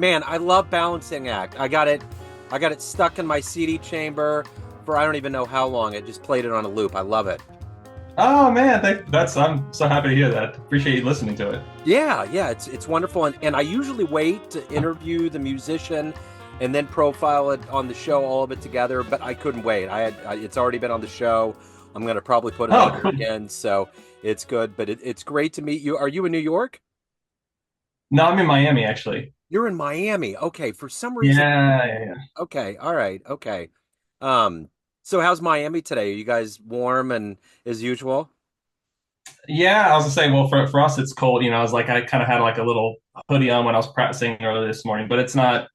Man, I love Balancing Act. I got it stuck in my CD chamber for I don't even know how long. I just played it on a loop. I love it. Oh man, that's I'm so happy to hear that. Appreciate you listening to it. Yeah, yeah, it's wonderful. And I usually wait to interview the musician and then profile it on the show, all of it together, but I couldn't wait. It's already been on the show. I'm going to probably put it on Oh, there cool. again, so it's good. But it's great to meet you. Are you in New York? No, I'm in Miami actually. You're in Miami. Okay, for some reason. Yeah, yeah, yeah. Okay, all right, okay. Um, so how's Miami today? Are you guys warm and as usual? Yeah, I was gonna say, well, for us it's cold. I was like, I kind of had like a little hoodie on when I was practicing earlier this morning, but it's not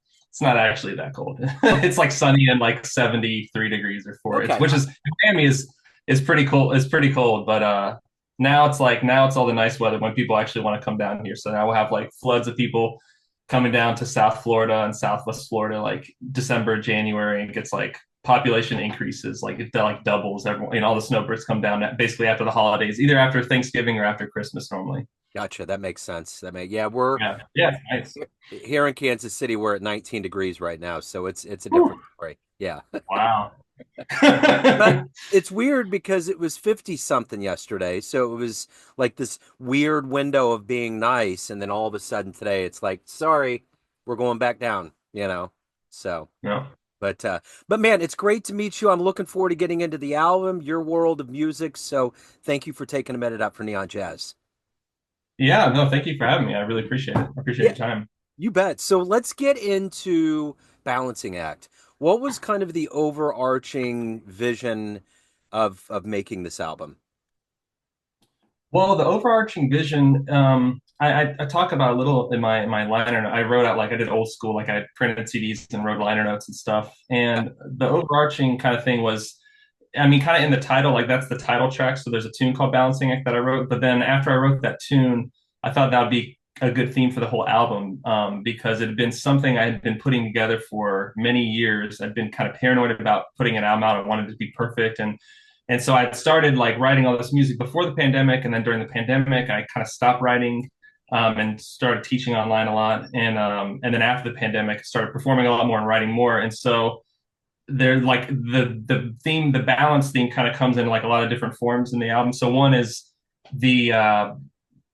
actually that cold. Okay, It's like sunny and like 73 degrees or four. It's okay. which is Miami is pretty cool. It's pretty cold, but now it's all the nice weather when people actually want to come down here. So now we'll have like floods of people coming down to South Florida and Southwest Florida like December, January, and it gets like population increases, like it like doubles. Everyone, all the snowbirds come down basically after the holidays, either after Thanksgiving or after Christmas normally. Gotcha. That makes sense. Yeah, we're Yeah, yeah, nice. here in Kansas City. We're at 19 degrees right now, so it's a Whew. different story. Yeah. Wow. But it's weird because it was 50 something yesterday. So it was like this weird window of being nice. And then all of a sudden today, it's like, sorry, we're going back down. So, No. but man, it's great to meet you. I'm looking forward to getting into the album, your world of music. So thank you for taking a minute out for Neon Jazz. Yeah, no, thank you for having me. I really appreciate it. I appreciate Yeah, your time. you bet. So let's get into Balancing Act. What was kind of the overarching vision of making this album? Well, the overarching vision, I talk about a little in my liner note. I wrote out like I did old school, like I printed CDs and wrote liner notes and stuff. Yeah. And the overarching kind of thing was, I mean, kind of in the title, like that's the title track. So there's a tune called Balancing Act that I wrote. But then after I wrote that tune, I thought that would be a good theme for the whole album, because it had been something I had been putting together for many years. I'd been kind of paranoid about putting an album out. I wanted it to be perfect. And so I started like writing all this music before the pandemic, and then during the pandemic, I kind of stopped writing, and started teaching online a lot. And then after the pandemic, I started performing a lot more and writing more. And so they're like the theme, the balance theme, kind of comes in like a lot of different forms in the album. So one is the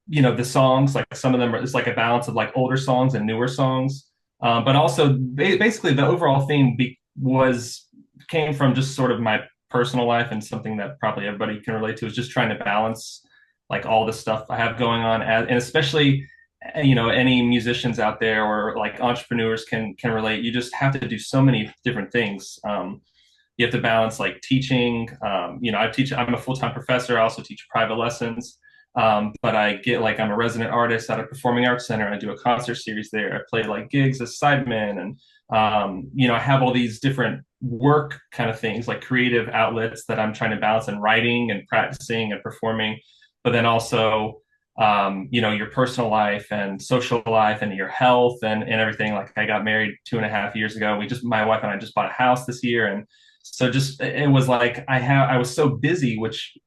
the songs, like some of them it's like a balance of like older songs and newer songs, but also basically the overall theme was came from just sort of my personal life, and something that probably everybody can relate to is just trying to balance like all the stuff I have going on, and especially any musicians out there or like entrepreneurs can relate. You just have to do so many different things. You have to balance like teaching. I'm a full-time professor. I also teach private lessons. But I get like I'm a resident artist at a performing arts center. I do a concert series there. I play like gigs as sidemen, and I have all these different work kind of things, like creative outlets that I'm trying to balance, and writing and practicing and performing, but then also your personal life and social life and your health and everything. Like I got married 2.5 years ago. My wife and I just bought a house this year. And so just, it was like, I was so busy, which,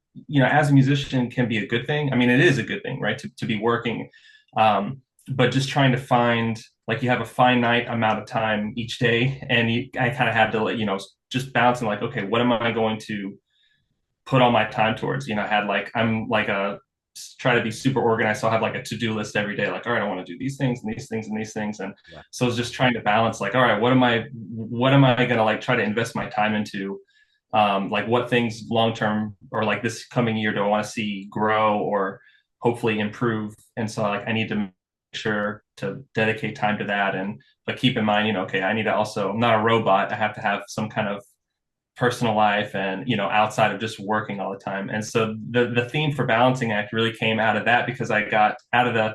as a musician can be a good thing. I mean, it is a good thing, right? To be working. But just trying to find, like, you have a finite amount of time each day. And I kind of had to, just balancing like, okay, what am I going to put all my time towards? I had like, I'm like try to be super organized. So I'll have like a to-do list every day. Like, all right, I want to do these things and these things and these things. And Yeah. so it's just trying to balance like, all right, what am I going to like try to invest my time into? Like what things long-term or like this coming year do I want to see grow or hopefully improve? And so like, I need to make sure to dedicate time to that. And, but keep in mind, okay, I need to also, I'm not a robot. I have to have some kind of personal life and outside of just working all the time. And so the theme for Balancing Act really came out of that, because I got out of the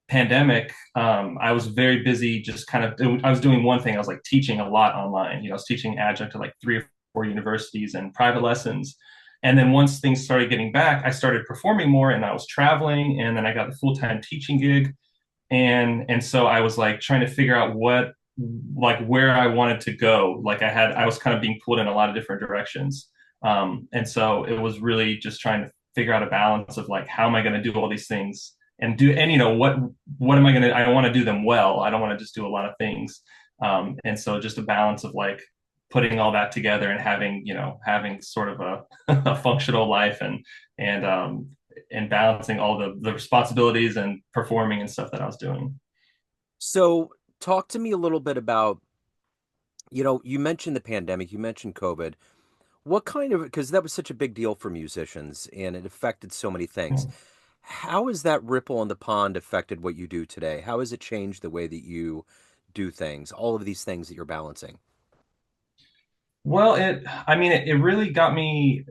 pandemic. I was very busy, just kind of I was doing one thing. I was like teaching a lot online. I was teaching adjunct to like 3 or 4 universities and private lessons. And then once things started getting back, I started performing more, and I was traveling, and then I got the full-time teaching gig. And so I was like trying to figure out where I wanted to go. Like I was kind of being pulled in a lot of different directions. And so it was really just trying to figure out a balance of like, how am I going to do all these things and what am I gonna? I want to do them well. I don't want to just do a lot of things. And so just a balance of like putting all that together and having sort of a, a functional life and and balancing all the responsibilities and performing and stuff that I was doing. So talk to me a little bit about, you mentioned the pandemic, you mentioned COVID. What kind of, because that was such a big deal for musicians and it affected so many things. How has that ripple in the pond affected what you do today? How has it changed the way that you do things, all of these things that you're balancing? Well, it really got me.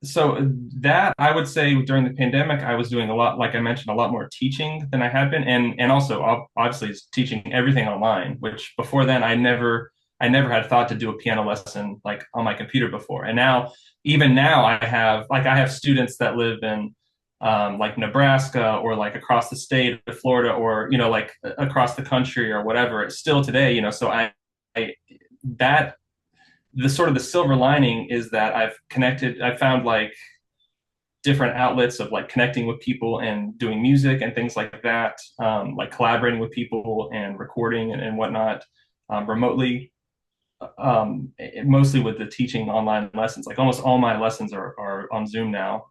So that I would say during the pandemic, I was doing a lot, like I mentioned, a lot more teaching than I had been, and also obviously teaching everything online. Which before then, I never had thought to do a piano lesson like on my computer before. And now, even now, I have students that live in like Nebraska or like across the state of Florida or like across the country or whatever. It's still today, so I that the sort of the silver lining is that I found like different outlets of like connecting with people and doing music and things like that, like collaborating with people and recording and whatnot remotely, mostly with the teaching online lessons. Like almost all my lessons are on Zoom now,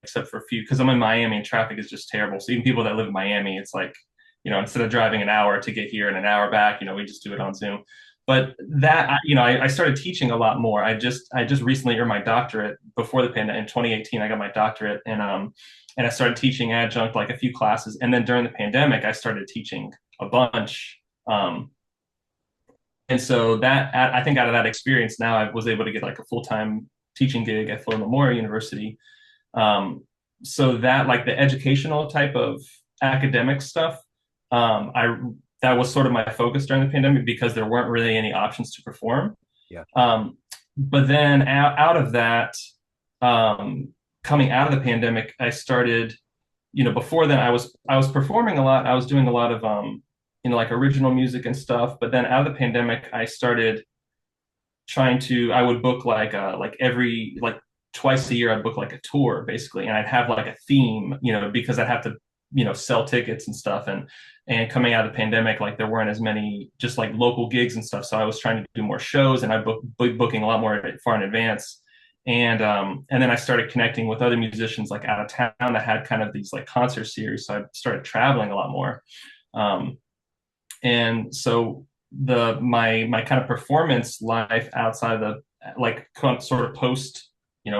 except for a few, because I'm in Miami and traffic is just terrible. So even people that live in Miami, it's like, instead of driving an hour to get here and an hour back, we just do it on Zoom. But I started teaching a lot more. I just recently earned my doctorate before the pandemic in 2018. I got my doctorate and I started teaching adjunct like a few classes. And then during the pandemic, I started teaching a bunch. And so that I think out of that experience, now I was able to get like a full time teaching gig at Florida Memorial University. So that like the educational type of academic stuff, I that was sort of my focus during the pandemic because there weren't really any options to perform. Yeah. But then out of that, coming out of the pandemic, I started, before then I was performing a lot. I was doing a lot of like original music and stuff. But then out of the pandemic, I started I would book like every like twice a year I'd book like a tour basically, and I'd have like a theme, because I'd have to sell tickets and stuff. And coming out of the pandemic, like there weren't as many just like local gigs and stuff, so I was trying to do more shows, and booking a lot more far in advance. And then I started connecting with other musicians like out of town that had kind of these like concert series, so I started traveling a lot more. um, and so my kind of performance life outside of the like sort of post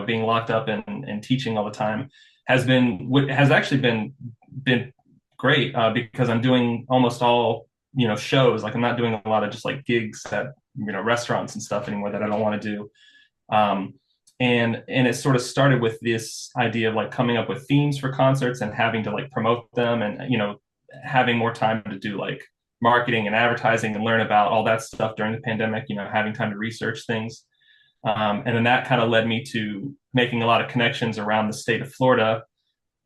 being locked up and teaching all the time has actually been great, because I'm doing almost all shows. Like I'm not doing a lot of just like gigs at restaurants and stuff anymore that I don't want to do. And it sort of started with this idea of like coming up with themes for concerts and having to like promote them, and having more time to do like marketing and advertising and learn about all that stuff during the pandemic, having time to research things. And then that kind of led me to making a lot of connections around the state of Florida.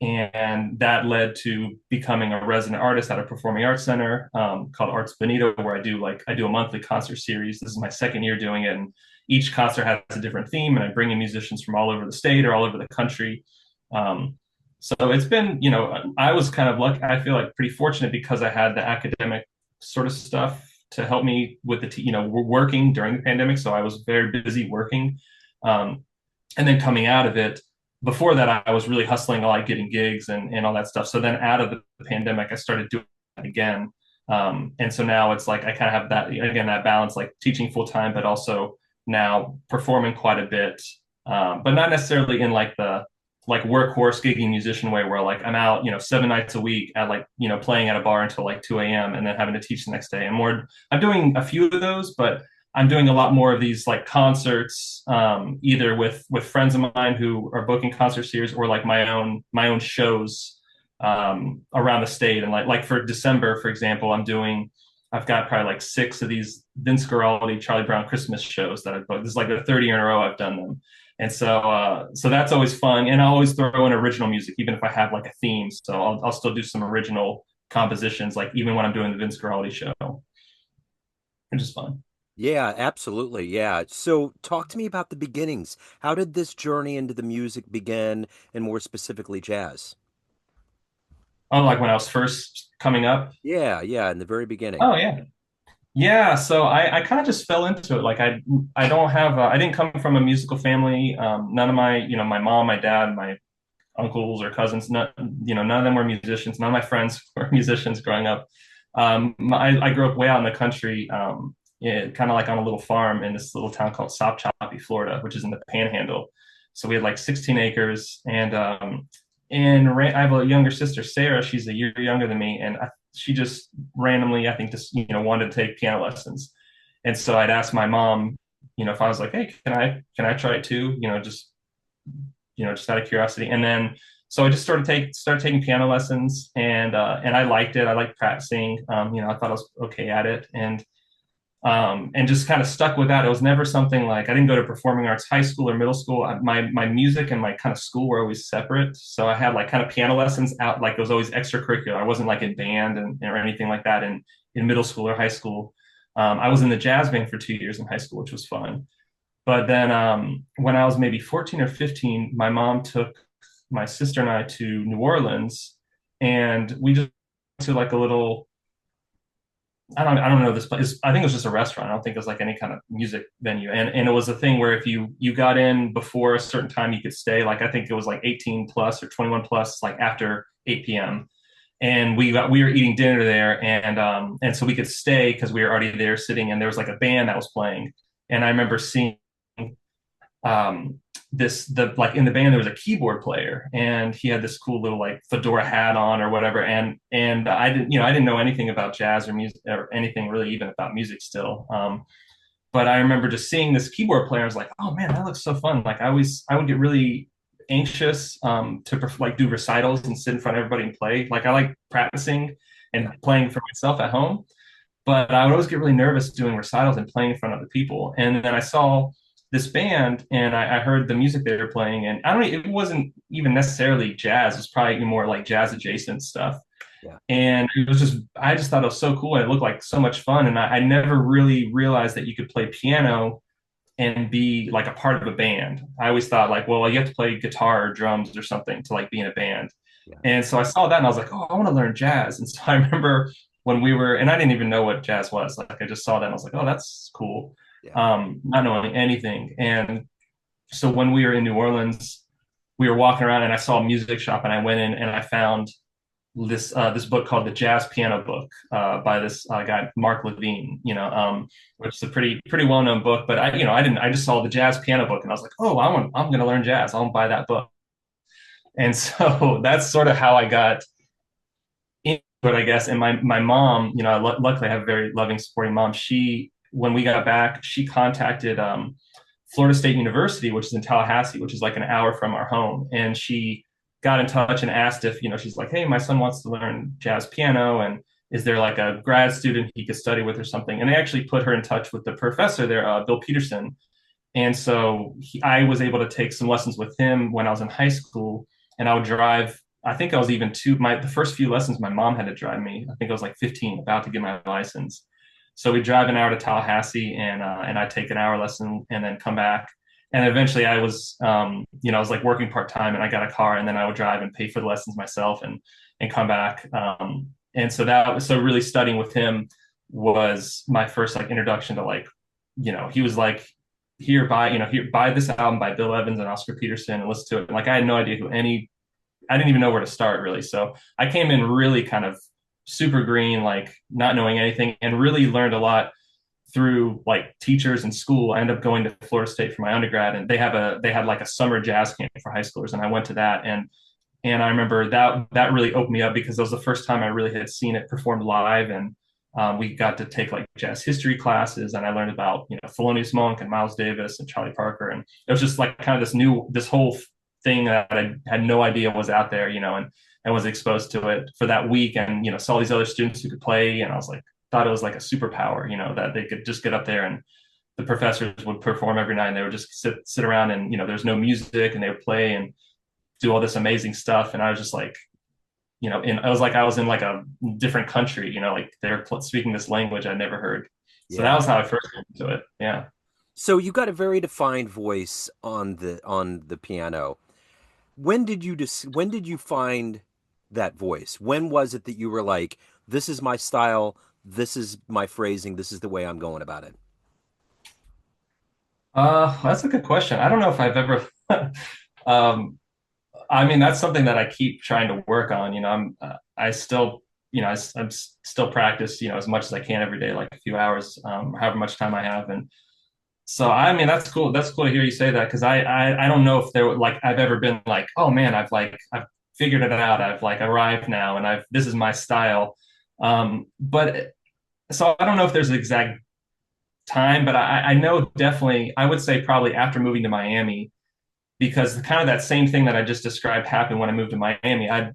And that led to becoming a resident artist at a performing arts center, called Arts Bonito, where I do a monthly concert series. This is my second year doing it, and each concert has a different theme, and I bring in musicians from all over the state or all over the country. Um, so it's been, I was kind of lucky. I feel like pretty fortunate because I had the academic sort of stuff to help me with working during the pandemic. So I was very busy working. Um, and then coming out of it, before that, I was really hustling a lot, getting gigs and all that stuff. So then out of the pandemic, I started doing that again. And so now it's like I kind of have that, again, that balance, like teaching full time, but also now performing quite a bit, but not necessarily in like the like workhorse gigging musician way where like I'm out, 7 nights a week at like, playing at a bar until like 2 a.m. and then having to teach the next day. And more, I'm doing a few of those, but I'm doing a lot more of these like concerts, either with friends of mine who are booking concert series or like my own shows around the state. And like for December, for example, I've got probably like 6 of these Vince Guaraldi, Charlie Brown Christmas shows that I've booked. This is like the 30 year in a row I've done them. And so that's always fun. And I always throw in original music, even if I have like a theme. So I'll still do some original compositions, like even when I'm doing the Vince Guaraldi show, which is fun. Yeah, absolutely. Yeah. So talk to me about the beginnings. How did this journey into the music begin, and more specifically, jazz? Oh, like when I was first coming up? Yeah, yeah, in the very beginning. Oh, yeah. Yeah, so I kind of just fell into it. Like I don't have I didn't come from a musical family. None of my, my mom, my dad, my uncles or cousins, none of them were musicians. None of my friends were musicians growing up. I grew up way out in the country, kind of like on a little farm in this little town called Sopchoppy, Florida, which is in the Panhandle. So we had like 16 acres, and I have a younger sister, Sarah. She's a year younger than me, and she just randomly, I think, just wanted to take piano lessons. And so I'd ask my mom, if I was like, hey, can I try it too? Just out of curiosity. And then so I just started taking piano lessons, and I liked it. I liked practicing. I thought I was okay at it, and just kind of stuck with that. It was never something like I didn't go to performing arts high school or middle school. My music and my kind of school were always separate. So I had like kind of piano lessons out, like it was always extracurricular. I wasn't like in band or anything like that in middle school or high school. I was in the jazz band for 2 years in high school, which was fun. But then when I was maybe 14 or 15, my mom took my sister and I to New Orleans, and we just went to like a little, I don't know this place. I think it was just a restaurant. I don't think it was like any kind of music venue. And it was a thing where if you got in before a certain time, you could stay. Like I think it was like 18 plus or 21 plus, like after 8 p.m. And we were eating dinner there, and so we could stay because we were already there sitting, and there was like a band that was playing. And I remember seeing um the like in the band there was a keyboard player, and he had this cool little like fedora hat on or whatever, and I didn't know anything about jazz or music or anything really even about music still. But I remember just seeing this keyboard player. I was like, oh man, that looks so fun. Like I would get really anxious to like do recitals and sit in front of everybody and play. Like I like practicing and Yeah. playing for myself at home, but I would always get really nervous doing recitals and playing in front of other people. And then I saw this band, and I heard the music they were playing, and it wasn't even necessarily jazz. It was probably more like jazz adjacent stuff. Yeah. And I just thought it was so cool, and it looked like so much fun. And I never really realized that you could play piano and be like a part of a band. I always thought like, well, you have to play guitar or drums or something to like be in a band. Yeah. And so I saw that and I was like, oh, I want to learn jazz. And so I remember when we were, and I didn't even know what jazz was. Like I just saw that and I was like, oh, that's cool. Yeah. Not knowing anything. And so when we were in New Orleans, we were walking around and I saw a music shop, and I went in and I found this book called the Jazz Piano Book by this guy Mark Levine, which is a pretty well known book. But I just saw the Jazz Piano Book and I was like, oh, I'm going to learn jazz. I'll buy that book. And so that's sort of how I got into it, I guess. And my mom, luckily I have a very loving, supporting mom. She, when we got back, she contacted Florida State University, which is in Tallahassee, which is like an hour from our home, and she got in touch and asked if, she's like, hey, my son wants to learn jazz piano, and is there like a grad student he could study with or something? And they actually put her in touch with the professor there, Bill Peterson. And so I was able to take some lessons with him when I was in high school, and I would drive. I think I was even the first few lessons my mom had to drive me. I think I was like 15, about to get my license. So we drive an hour to Tallahassee, and I take an hour lesson and then come back. And eventually I was, I was like working part time, and I got a car, and then I would drive and pay for the lessons myself and come back. And so so really studying with him was my first like introduction to like, he was like, here, buy this album by Bill Evans and Oscar Peterson and listen to it. And like I had no idea I didn't even know where to start really. So I came in really kind of super green, like not knowing anything, and really learned a lot through like teachers in school. I ended up going to Florida State for my undergrad, and they had like a summer jazz camp for high schoolers, and I went to that, and I remember that really opened me up because that was the first time I really had seen it performed live, and we got to take like jazz history classes, and I learned about Thelonious Monk and Miles Davis and Charlie Parker, and it was just like kind of this whole thing that I had no idea was out there, and was exposed to it for that week, and saw these other students who could play, and I was like, thought it was like a superpower, that they could just get up there, and the professors would perform every night, and they would just sit around, and there's no music, and they would play and do all this amazing stuff, and I was just like, I was like I was in like a different country, like they're speaking this language I never heard. So that Yeah. was how I first got into it. Yeah. So you got a very defined voice on the piano. When did you find that voice? When was it that you were like, this is my style, this is my phrasing, this is the way I'm going about it? That's a good question. I don't know if I've ever, um, I mean, that's something that I keep trying to work on. I still, I'm still practice, as much as I can every day, like a few hours, however much time I have. And so, I mean, that's cool. That's cool to hear you say that because I don't know if I've ever been like, oh man, I've figured it out. I've like arrived now and this is my style. But so I don't know if there's an exact time, but I know definitely, I would say probably after moving to Miami, because kind of that same thing that I just described happened when I moved to Miami. I'd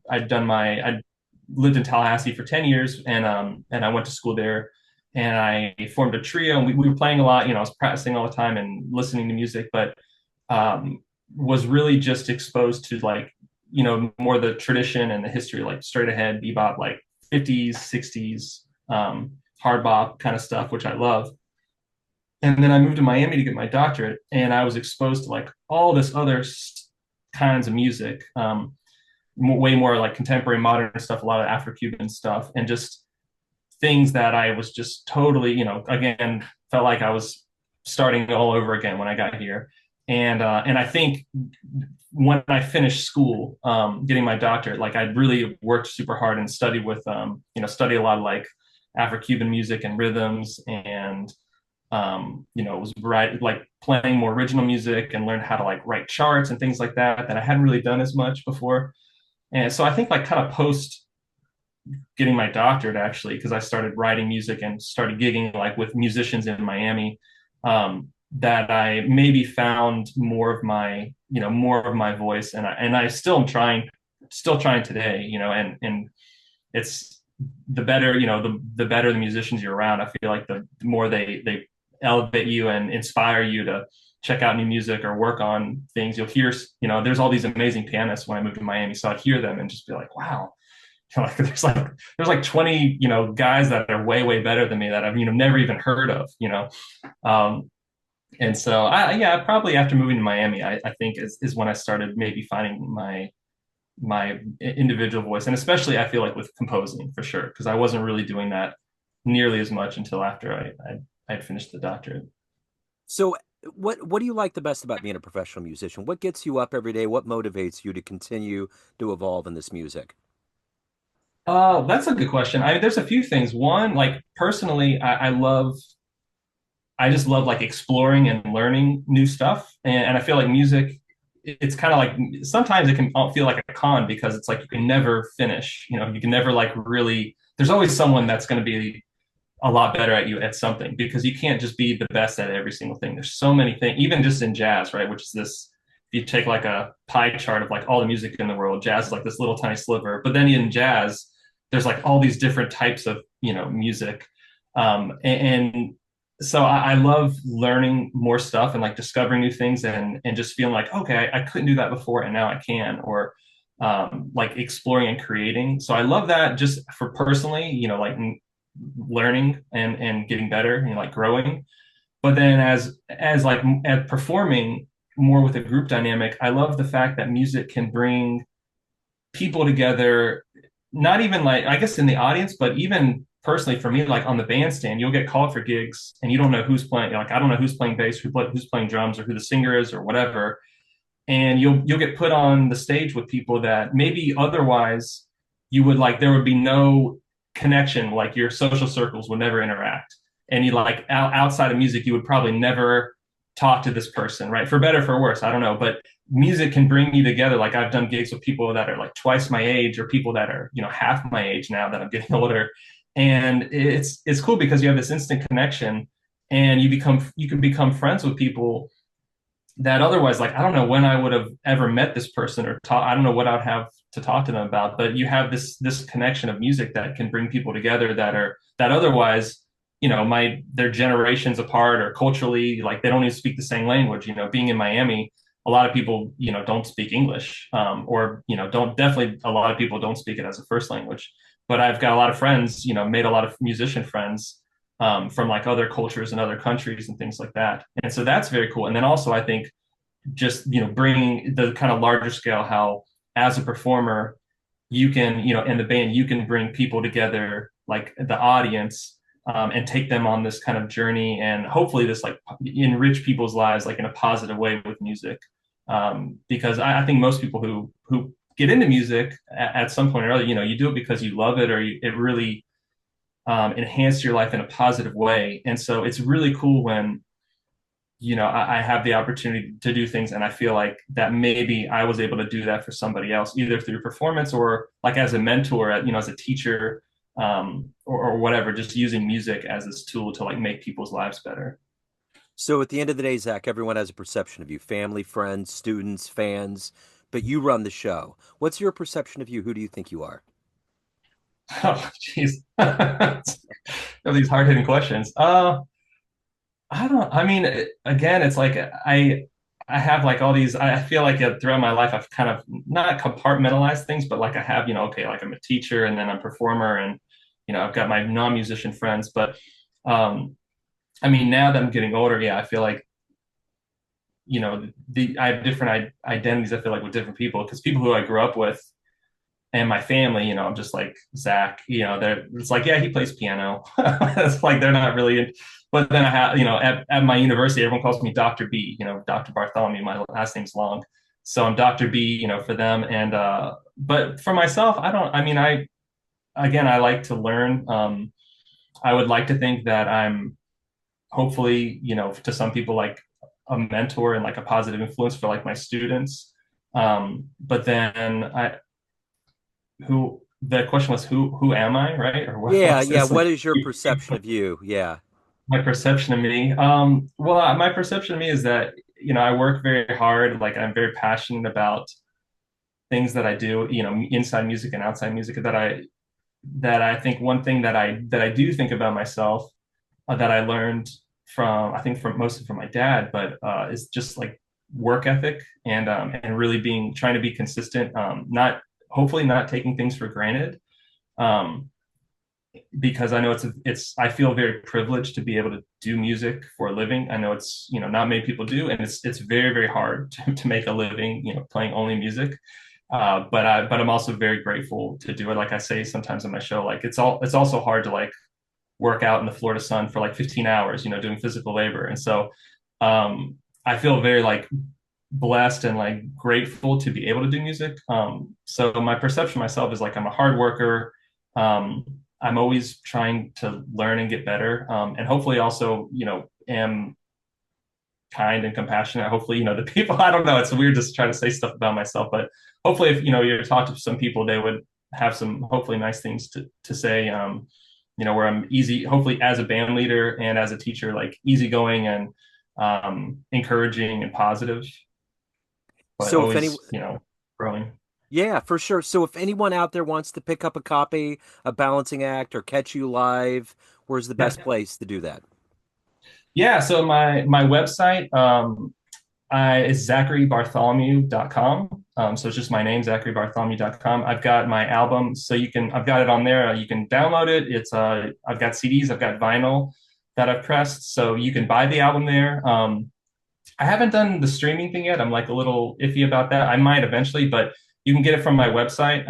lived in Tallahassee for 10 years and I went to school there and I formed a trio and we were playing a lot, I was practicing all the time and listening to music, but was really just exposed to like, more the tradition and the history, like straight ahead bebop, like 50s, 60s, hard bop kind of stuff, which I love. And then I moved to Miami to get my doctorate, and I was exposed to like all this other kinds of music, way more like contemporary modern stuff, a lot of Afro-Cuban stuff, and just things that I was just totally, again, felt like I was starting all over again when I got here. And I think when I finished school, getting my doctorate, like I really worked super hard and studied with, study a lot of like Afro-Cuban music and rhythms and was like playing more original music and learned how to like write charts and things like that I hadn't really done as much before. And so I think like kind of post getting my doctorate actually, because I started writing music and started gigging like with musicians in Miami, that I maybe found more of my voice, and I still am still trying today, and it's the better, the better the musicians you're around. I feel like the more they elevate you and inspire you to check out new music or work on things. You'll hear, there's all these amazing pianists when I moved to Miami. So I'd hear them and just be like, wow, like there's like 20, guys that are way, way better than me that I've, never even heard of, Um, and so yeah, probably after moving to Miami, I think is when I started maybe finding my individual voice. And especially I feel like with composing for sure, because I wasn't really doing that nearly as much until after I'd finished the doctorate. So, what do you like the best about being a professional musician? What gets you up every day? What motivates you to continue to evolve in this music? That's a good question. I mean, there's a few things. One, like personally, I just love like exploring and learning new stuff. And I feel like music, it's kind of like sometimes it can feel like a con because it's like you can never finish. You can never like really, there's always someone that's going to be a lot better at you at something because you can't just be the best at every single thing. There's so many things, even just in jazz, right? Which is this, if you take like a pie chart of like all the music in the world, jazz is like this little tiny sliver. But then in jazz, there's like all these different types of, music. And so I love learning more stuff and like discovering new things and just feeling like, okay, I couldn't do that before and now I can, or like exploring and creating. So I love that just for personally, like learning and getting better, like growing. But then as like at performing more with a group dynamic, I love the fact that music can bring people together, not even like I guess in the audience, but even personally for me, like on the bandstand, you'll get called for gigs and you don't know who's playing. Like I don't know who's playing bass, who's playing drums, or who the singer is, or whatever. And you'll get put on the stage with people that maybe otherwise you would like there would be no connection, like your social circles would never interact. And you like outside of music, you would probably never talk to this person, right? For better, for worse, I don't know. But music can bring you together. Like I've done gigs with people that are like twice my age or people that are, half my age now that I'm getting older. And it's cool because you have this instant connection and you can become friends with people that otherwise, like, I don't know when I would have ever met this person or talk. I don't know what I'd have to talk to them about, but you have this connection of music that can bring people together that otherwise, they're generations apart or culturally, like they don't even speak the same language. Being in Miami, a lot of people, don't speak English, or, don't definitely a lot of people don't speak it as a first language. But I've got a lot of friends, made a lot of musician friends from like other cultures and other countries and things like that. And so that's very cool. And then also, I think just, bringing the kind of larger scale, how as a performer, you can, in the band, you can bring people together, like the audience, and take them on this kind of journey, and hopefully this like enrich people's lives like in a positive way with music. Because I think most people who get into music at some point or other, you do it because you love it, or it really enhanced your life in a positive way. And so it's really cool when I have the opportunity to do things, and I feel like that maybe I was able to do that for somebody else, either through performance or like as a mentor, as a teacher, or whatever, just using music as this tool to like make people's lives better. So at the end of the day, Zach, everyone has a perception of you, family, friends, students, fans, but you run the show. What's your perception of you? Who do you think you are? Oh, jeez. These hard hitting questions. I don't, I mean, again, it's like I have like all these, I feel like throughout my life, I've kind of not compartmentalized things, but like I have, okay, like I'm a teacher and then I'm a performer, and, I've got my non-musician friends. But, I mean, now that I'm getting older, yeah, I feel like, I have different identities, I feel like, with different people, because people who I grew up with and my family, I'm just like Zach, it's like, yeah, he plays piano. It's like they're not really, but then I have, at my university, everyone calls me Dr. B, Dr. Bartholomew. My last name's long. So I'm Dr. B, for them. And, but for myself, again, I like to learn. I would like to think that I'm hopefully, to some people, like a mentor and like a positive influence for like my students. But then who the question was, who am I, right? Or what Yeah, was yeah. this? What Like is your perception of you? Yeah. my perception of me. Well, my perception of me is that, I work very hard. Like I'm very passionate about things that I do, inside music and outside music. That I think one thing that I do think about myself, that I learned from, I think from mostly from my dad, but is just like work ethic, and really trying to be consistent, not hopefully not taking things for granted. Um, because I know I feel very privileged to be able to do music for a living. I know it's, not many people do, and it's very, very hard to make a living, playing only music. But I'm also very grateful to do it. Like I say sometimes in my show, like it's also hard to like work out in the Florida sun for like 15 hours, doing physical labor. And so, I feel very like blessed and like grateful to be able to do music. So my perception of myself is like I'm a hard worker. Um, I'm always trying to learn and get better, and hopefully also, am kind and compassionate. Hopefully, the people. I don't know. It's weird to try to say stuff about myself, but hopefully, if you to talk to some people, they would have some hopefully nice things to say. Where I'm easy, hopefully as a band leader and as a teacher, like easygoing and encouraging and positive, but So if any, always, growing. yeah, for sure. So if anyone out there wants to pick up a copy of Balancing Act or catch you live, where's the best Yeah. place to do that? Yeah. So my website, is zacharybartholomew.com. So it's just my name, zacharybartholomew.com. I've got my album, so I've got it on there. You can download it. I've got CDs, I've got vinyl that I've pressed, so you can buy the album there. I haven't done the streaming thing yet. I'm like a little iffy about that. I might eventually, but you can get it from my website.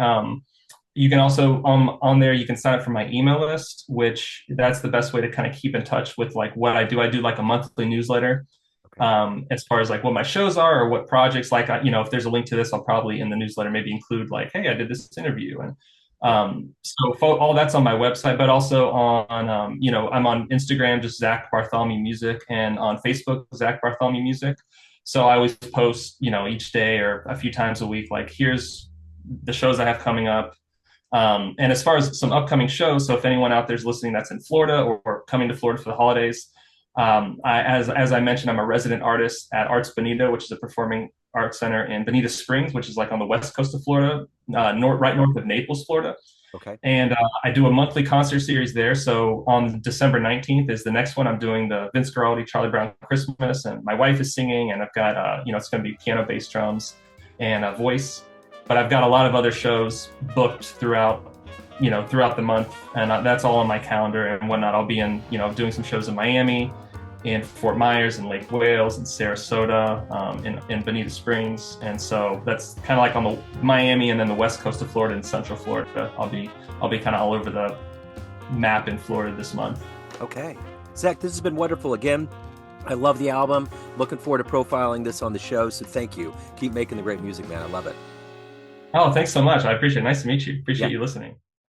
You can also, on there, you can sign up for my email list, which that's the best way to kind of keep in touch with like what I do. I do like a monthly newsletter, Okay. as far as like what my shows are or what projects. Like, if there's a link to this, I'll probably in the newsletter maybe include like, hey, I did this interview. And Yeah. so all that's on my website, but also on, I'm on Instagram, just Zach Bartholomew Music, and on Facebook, Zach Bartholomew Music. So I always post, each day or a few times a week, like here's the shows I have coming up. And as far as some upcoming shows, so if anyone out there's listening that's in Florida or coming to Florida for the holidays, as I mentioned, I'm a resident artist at Arts Bonita, which is a performing arts center in Bonita Springs, which is like on the west coast of Florida, right north of Naples, Florida. Okay. And I do a monthly concert series there. So on December 19th is the next one. I'm doing the Vince Guaraldi, Charlie Brown Christmas, and my wife is singing, and I've got, it's going to be piano, bass, drums, and voice. But I've got a lot of other shows booked throughout the month, and that's all on my calendar and whatnot. I'll be doing some shows in Miami, in Fort Myers and Lake Wales and Sarasota, in Bonita Springs. And so that's kind of like on the Miami and then the west coast of Florida and central Florida. I'll be kind of all over the map in Florida this month. Okay. Zach, this has been wonderful again. I love the album. Looking forward to profiling this on the show. So thank you. Keep making the great music, man. I love it. Oh, thanks so much. I appreciate it. Nice to meet you. Appreciate Yeah. you listening.